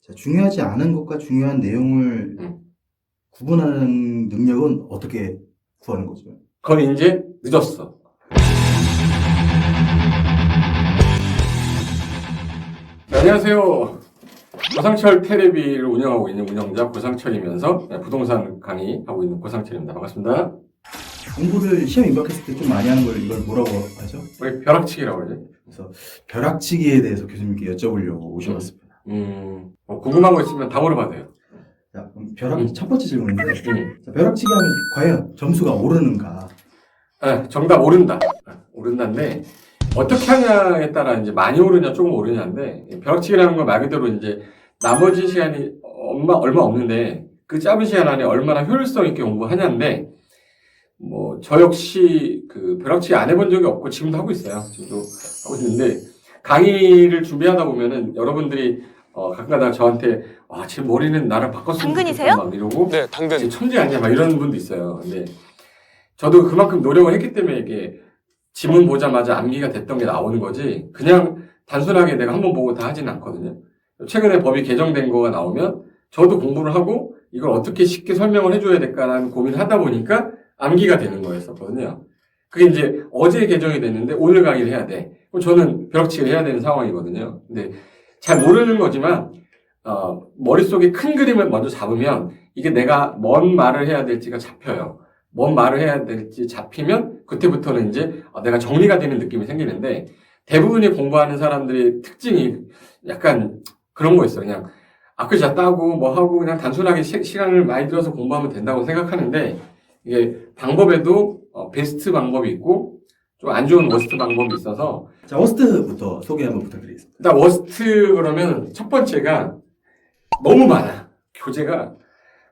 자, 중요하지 않은 것과 중요한 내용을 구분하는 능력은 어떻게 구하는 거죠? 그건 이제 늦었어. 네, 안녕하세요. 고상철 테레비를 운영하고 있는 운영자 고상철이면서 부동산 강의하고 있는 고상철입니다. 반갑습니다. 공부를 시험 임박했을 때 좀 많이 하는 걸 이걸 뭐라고 하죠? 우리 벼락치기라고 그러죠. 그래서 벼락치기에 대해서 교수님께 여쭤보려고 오셔봤습니다. 궁금한 거 있으면 다 물어봐도 돼요. 자, 그럼 첫 번째 질문인데, 자, 벼락치기 하면 과연 점수가 오르는가? 네, 정답 오른다. 오른다인데 어떻게 하냐에 따라 이제 많이 오르냐 조금 오르냐인데, 벼락치기라는 건 말 그대로 이제 나머지 시간이 얼마 없는데 그 짧은 시간 안에 얼마나 효율성 있게 공부하냐인데, 뭐 저 역시 그 벼락치기 안 해본 적이 없고 지금도 하고 있어요. 지금도 하고 있는데, 강의를 준비하다 보면은 여러분들이 가끔가다 저한테 제 머리는 나랑 바꿨으면 당근이세요? 좋겠다 막 이러고, 네, 당근. 천재 아니야 막 이런 분도 있어요. 근데 저도 그만큼 노력을 했기 때문에 이게 지문 보자마자 암기가 됐던 게 나오는 거지, 그냥 단순하게 내가 한번 보고 다 하지는 않거든요. 최근에 법이 개정된 거가 나오면 저도 공부를 하고 이걸 어떻게 쉽게 설명을 해줘야 될까라는 고민을 하다 보니까 암기가 되는 거였었거든요. 그게 이제 어제 개정이 됐는데 오늘 강의를 해야 돼. 그럼 저는 벼락치기를 해야 되는 상황이거든요. 근데 잘 모르는 거지만 머릿속에 큰 그림을 먼저 잡으면 이게 내가 뭔 말을 해야 될지가 잡혀요. 뭔 말을 해야 될지 잡히면 그때부터는 이제 내가 정리가 되는 느낌이 생기는데, 대부분이 공부하는 사람들의 특징이 약간 그런 거 있어요. 그냥 글자 따고 뭐 하고 그냥 단순하게 시간을 많이 들어서 공부하면 된다고 생각하는데, 이게 방법에도 베스트 방법이 있고 좀 안 좋은 워스트 방법이 있어서. 자, 워스트부터 소개 한번 부탁드리겠습니다. 일단 워스트 그러면 첫 번째가 너무 많아. 교재가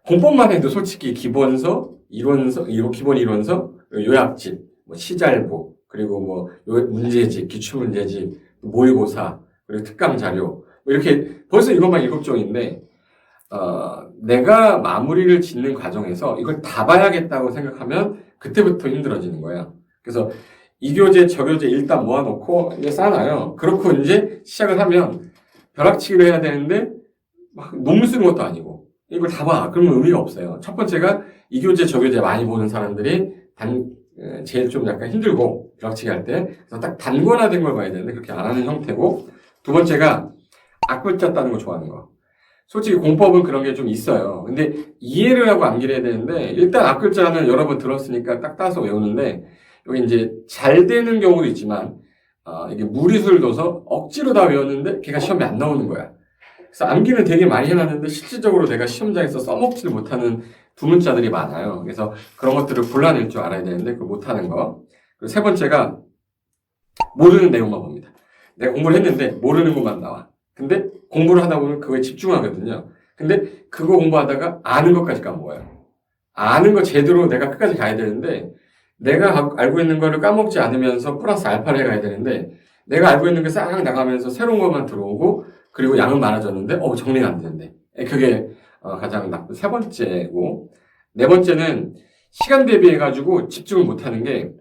공법만 해도 솔직히 기본서, 기본 이론서, 요약집, 뭐 시잘보, 그리고 뭐 문제집, 기출문제집, 모의고사, 그리고 특강 자료, 뭐 이렇게 벌써 이것만 7종인데, 내가 마무리를 짓는 과정에서 이걸 다 봐야겠다고 생각하면 그때부터 힘들어지는 거예요. 그래서 이 교재, 저 교재 일단 모아놓고 이제 쌓아놔요. 그렇고 이제 시작을 하면 벼락치기를 해야 되는데 막 논문 쓰는 것도 아니고 이걸 다 봐. 그러면 의미가 없어요. 첫 번째가 이 교재, 저 교재 많이 보는 사람들이 제일 좀 약간 힘들고, 벼락치기 할 때. 그래서 딱 단권화된 걸 봐야 되는데 그렇게 안 하는 형태고, 두 번째가 악글자 따는 거 좋아하는 거. 솔직히 공법은 그런 게 좀 있어요. 근데 이해를 하고 암기를 해야 되는데, 일단 악글자는 여러 번 들었으니까 딱 따서 외우는데, 여기 이제 잘 되는 경우도 있지만, 이게 무리수를 둬서 억지로 다 외웠는데 걔가 시험에 안 나오는 거야. 그래서 암기는 되게 많이 해놨는데 실질적으로 내가 시험장에서 써먹지를 못하는 두문자들이 많아요. 그래서 그런 것들을 골라낼 줄 알아야 되는데 그걸 못하는 거. 그리고 세 번째가 모르는 내용만 봅니다. 내가 공부를 했는데 모르는 것만 나와. 근데 공부를 하다 보면 그거에 집중하거든요. 근데 그거 공부하다가 아는 것까지 까먹어요. 아는 거 제대로 내가 끝까지 가야 되는데, 내가 알고 있는 거를 까먹지 않으면서 플러스 알파를 해가야 되는데, 내가 알고 있는 게 싹 나가면서 새로운 것만 들어오고, 그리고 양은 많아졌는데 정리가 안 되는데, 그게 가장 나쁜 세 번째고, 네 번째는 시간 대비해가지고 집중을 못하는 게,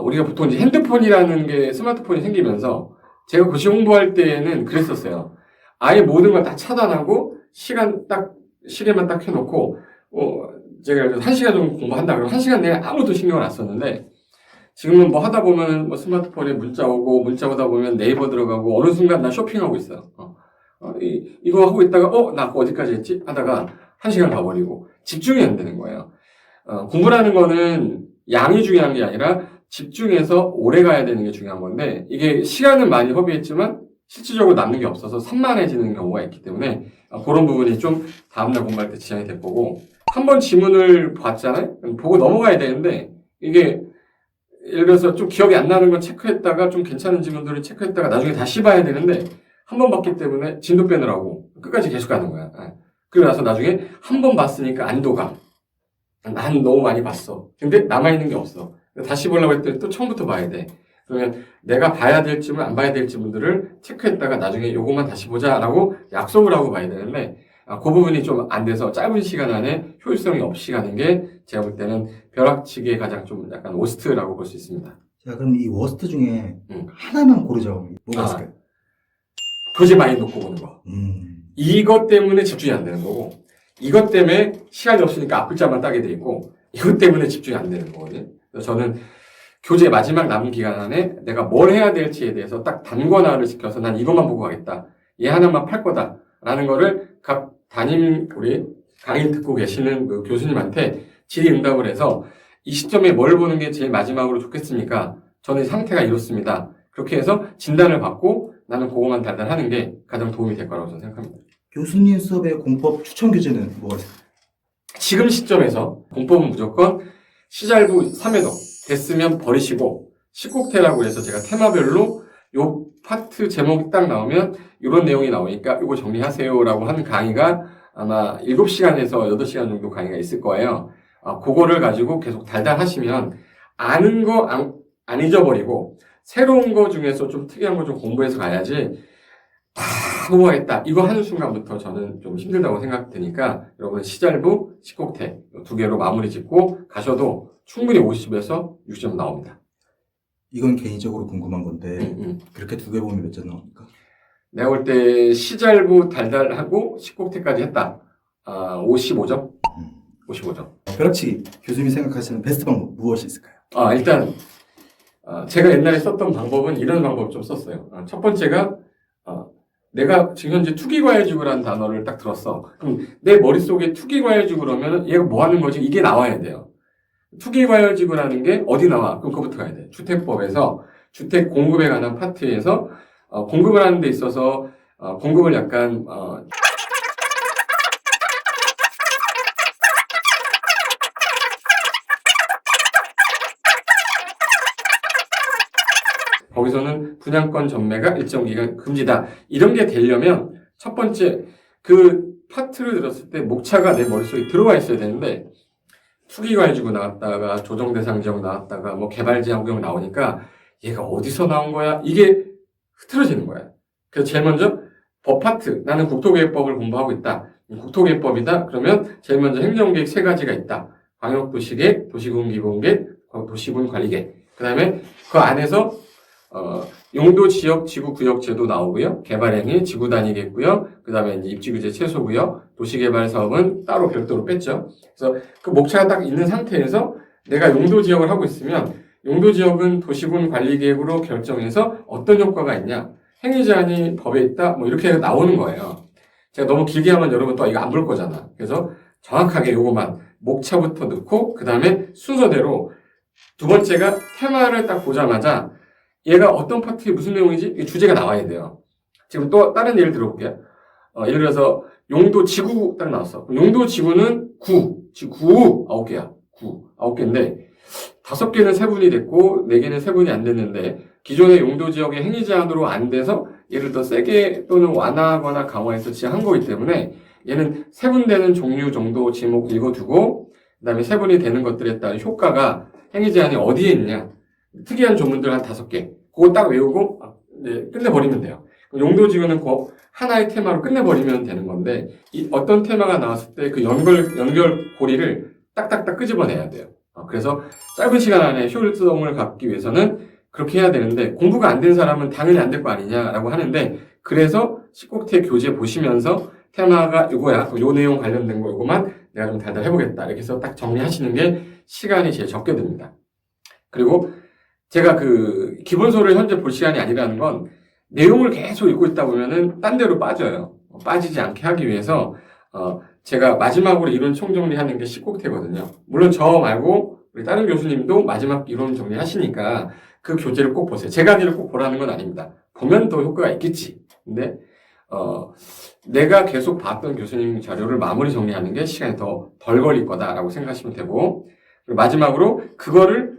우리가 보통 이제 핸드폰이라는 게, 스마트폰이 생기면서 제가 고시 홍보할 때는 그랬었어요. 아예 모든 걸 다 차단하고 시계만 딱 해놓고 제가 1시간 정도 공부한다 그러면 1시간 내에 아무도 신경을 안 썼는데, 지금은 뭐 하다 보면 뭐 스마트폰에 문자 오다 보면 네이버 들어가고 어느 순간 나 쇼핑하고 있어요. 이거 하고 있다가 나 그거 어디까지 했지? 하다가 1시간 가버리고 집중이 안 되는 거예요. 공부라는 거는 양이 중요한 게 아니라 집중해서 오래 가야 되는 게 중요한 건데, 이게 시간은 많이 허비했지만 실질적으로 남는 게 없어서 산만해지는 경우가 있기 때문에 그런 부분이 좀 다음날 공부할 때 지장이 될 거고, 한번 지문을 봤잖아요? 보고 넘어가야 되는데, 이게 예를 들어서 좀 기억이 안 나는 건 체크했다가 좀 괜찮은 지문들을 체크했다가 나중에 다시 봐야 되는데, 한 번 봤기 때문에 진도 빼느라고 끝까지 계속 가는 거야. 그러고 나서 나중에 한 번 봤으니까 안도감. 난 너무 많이 봤어. 근데 남아있는 게 없어. 다시 보려고 했더니 또 처음부터 봐야 돼. 그러면 내가 봐야 될 지문, 안 봐야 될 지문들을 체크했다가 나중에 요것만 다시 보자라고 약속을 하고 봐야 되는데, 그 부분이 좀 안 돼서 짧은 시간 안에 효율성이 없이 가는 게 제가 볼 때는 벼락치기의 가장 좀 약간 워스트라고 볼 수 있습니다. 자, 그럼 이 워스트 중에 하나만 고르자고 하면 뭐가 있을까요? 교재 많이 놓고 보는 거. 이것 때문에 집중이 안 되는 거고, 이것 때문에 시간이 없으니까 앞글자만 따게 돼 있고, 이것 때문에 집중이 안 되는 거거든요. 그래서 저는 교재 마지막 남은 기간 안에 내가 뭘 해야 될지에 대해서 딱 단권화를 시켜서 난 이것만 보고 가겠다. 얘 하나만 팔 거다. 라는 거를 각 담임 우리 강의 듣고 계시는 그 교수님한테 질의응답을 해서 이 시점에 뭘 보는 게 제일 마지막으로 좋겠습니까? 저는 상태가 이렇습니다. 그렇게 해서 진단을 받고 나는 그거만 달달하는 게 가장 도움이 될 거라고 저는 생각합니다. 교수님 수업의 공법 추천 교재는 뭐가 있을까요? 지금 시점에서 공법은 무조건 시잘부 3회독 됐으면 버리시고 10곡태라고 해서 제가 테마별로 요 파트 제목이 딱 나오면 이런 내용이 나오니까 이거 정리하세요라고 하는 강의가 아마 7시간에서 8시간 정도 강의가 있을 거예요. 그거를 가지고 계속 달달 하시면 아는 거 안 잊어버리고 새로운 거 중에서 좀 특이한 거 좀 공부해서 가야지 다 넘어가겠다. 이거 하는 순간부터 저는 좀 힘들다고 생각되니까 여러분 시잘부, 10곡태 두 개로 마무리 짓고 가셔도 충분히 50에서 60점 나옵니다. 이건 개인적으로 궁금한 건데 그렇게 두 개 보면 몇 점 나옵니까? 내가 볼 때 시잘부 달달하고 10곡태까지 했다. 55점? 55점. 벼락치기 교수님이 생각하시는 베스트 방법 무엇이 있을까요? 일단 제가 옛날에 썼던 방법은 이런 방법 좀 썼어요. 첫 번째가 내가 지금 현재 투기과열지구라는 단어를 딱 들었어. 그럼 내 머릿속에 투기과열지구 그러면 얘가 뭐 하는 거지? 이게 나와야 돼요. 투기과열지구라는 게 어디 나와? 그럼 그거부터 가야 돼. 주택법에서 주택 공급에 관한 파트에서 공급을 하는 데 있어서 공급을 약간 거기서는 분양권 전매가 일정 기간 금지다. 이런 게 되려면 첫 번째 그 파트를 들었을 때 목차가 내 머릿속에 들어와 있어야 되는데 투기과열지구 나왔다가 조정대상지역 나왔다가 뭐 개발제한구역 나오니까 얘가 어디서 나온 거야? 이게 흐트러지는 거야. 그래서 제일 먼저 법 파트. 나는 국토계획법을 공부하고 있다. 국토계획법이다. 그러면 제일 먼저 행정계획 세 가지가 있다. 광역도시계획, 도시군기본계획, 도시군관리계획. 그 다음에 그 안에서 용도 지역 지구 구역 제도 나오고요. 개발행위 지구 단위겠고요. 그 다음에 이제 입지규제 최소구역, 도시개발 사업은 따로 별도로 뺐죠. 그래서 그 목차가 딱 있는 상태에서 내가 용도 지역을 하고 있으면 용도 지역은 도시군 관리 계획으로 결정해서 어떤 효과가 있냐. 행위 제한이 법에 있다. 뭐 이렇게 나오는 거예요. 제가 너무 길게 하면 여러분 또 이거 안 볼 거잖아. 그래서 정확하게 요거만 목차부터 넣고 그 다음에 순서대로 두 번째가 테마를 딱 보자마자 얘가 어떤 파트에 무슨 내용이지? 이 주제가 나와야 돼요. 지금 또 다른 예를 들어볼게요. 예를 들어서 용도 지구 딱 나왔어. 용도 지구는 9개야. 9개인데 5개는 세분이 됐고 4개는 세분이 안 됐는데 기존의 용도 지역의 행위 제한으로 안 돼서 예를 들어 세게 또는 완화하거나 강화해서 지정한 거기 때문에 얘는 세분되는 종류 정도 제목 읽어두고 그다음에 세분이 되는 것들에 따른 효과가 행위 제한이 어디에 있냐. 특이한 조문들 한 5개. 그거 딱 외우고 끝내버리면 돼요. 용도 지구는 그 하나의 테마로 끝내버리면 되는 건데 이 어떤 테마가 나왔을 때 그 연결고리를 딱딱딱 끄집어내야 돼요. 그래서 짧은 시간 안에 효율성을 갖기 위해서는 그렇게 해야 되는데 공부가 안 된 사람은 당연히 안 될 거 아니냐라고 하는데 그래서 10곡태 교재 보시면서 테마가 이거야. 요 내용 관련된 거 이거만 내가 좀 달달 해보겠다. 이렇게 해서 딱 정리하시는 게 시간이 제일 적게 듭니다. 그리고 제가 그 기본소를 현재 볼 시간이 아니라는 건 내용을 계속 읽고 있다 보면은 딴 데로 빠져요. 빠지지 않게 하기 위해서 제가 마지막으로 이론 총정리하는 게 10곡태거든요. 물론 저 말고 우리 다른 교수님도 마지막 이론 정리하시니까 그 교재를 꼭 보세요. 제 강의를 꼭 보라는 건 아닙니다. 보면 더 효과가 있겠지. 근데 내가 계속 봤던 교수님 자료를 마무리 정리하는 게 시간이 더 덜 걸릴 거다라고 생각하시면 되고 그리고 마지막으로 그거를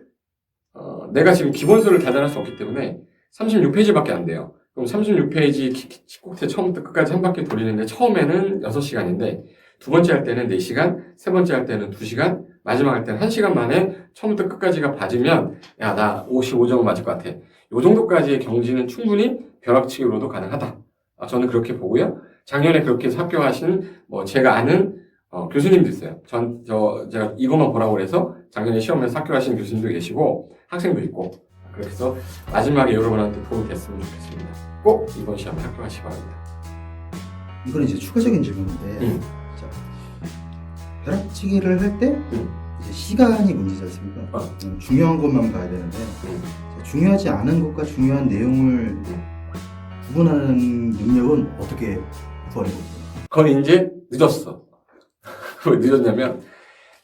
내가 지금 기본서를 달달할 수 없기 때문에 36페이지밖에 안 돼요. 그럼 36페이지 10곡태 처음부터 끝까지 한 바퀴 돌리는데 처음에는 6시간인데 두 번째 할 때는 4시간, 세 번째 할 때는 2시간, 마지막 할 때는 1시간 만에 처음부터 끝까지가 봐지면 야, 나 55점 맞을 것 같아. 요 정도까지의 경지는 충분히 벼락치기로도 가능하다. 저는 그렇게 보고요. 작년에 그렇게 해서 합격하신 제가 아는 교수님도 있어요. 제가 이것만 보라고 그래서 작년에 시험에서 합격하신 교수님도 계시고 학생도 있고 그렇게 해서 마지막에 여러분한테 도움이 됐으면 좋겠습니다. 꼭 이번 시험에 합격하시기 바랍니다. 이거는 이제 추가적인 질문인데, 음. 자, 벼락치기를 할 때 이제 시간이 문제지 않습니까? 중요한 것만 봐야 되는데 자, 중요하지 않은 것과 중요한 내용을 구분하는 능력은 어떻게 구하는 거죠? 그건 이제 늦었어. 왜 늦었냐면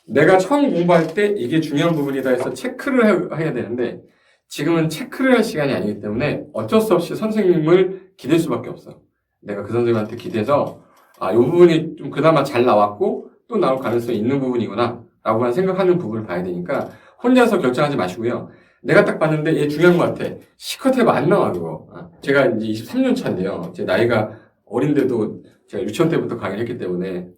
내가 처음 공부할 때 이게 중요한 부분이다 해서 체크를 해야 되는데 지금은 체크를 할 시간이 아니기 때문에 어쩔 수 없이 선생님을 기댈 수밖에 없어. 내가 그 선생님한테 기대서 이 부분이 좀 그나마 잘 나왔고 또 나올 가능성이 있는 부분이구나 라고 생각하는 부분을 봐야 되니까 혼자서 결정하지 마시고요. 내가 딱 봤는데 얘 중요한 것 같아. C컷 해봐 안 나와 그거. 제가 이제 23년 차인데요. 제 나이가 어린데도 제가 유치원 때부터 강의를 했기 때문에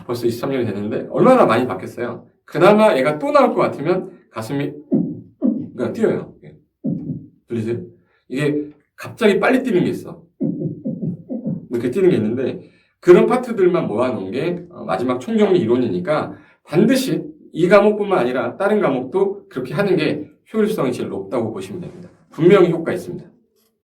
벌써 23년이 됐는데 얼마나 많이 바뀌었어요. 그나마 얘가 또 나올 것 같으면 가슴이 그냥 뛰어요. 들리세요? 이게 갑자기 빨리 뛰는 게 있어. 이렇게 뛰는 게 있는데 그런 파트들만 모아놓은 게 마지막 총정리 이론이니까 반드시 이 과목뿐만 아니라 다른 과목도 그렇게 하는 게 효율성이 제일 높다고 보시면 됩니다. 분명히 효과 있습니다.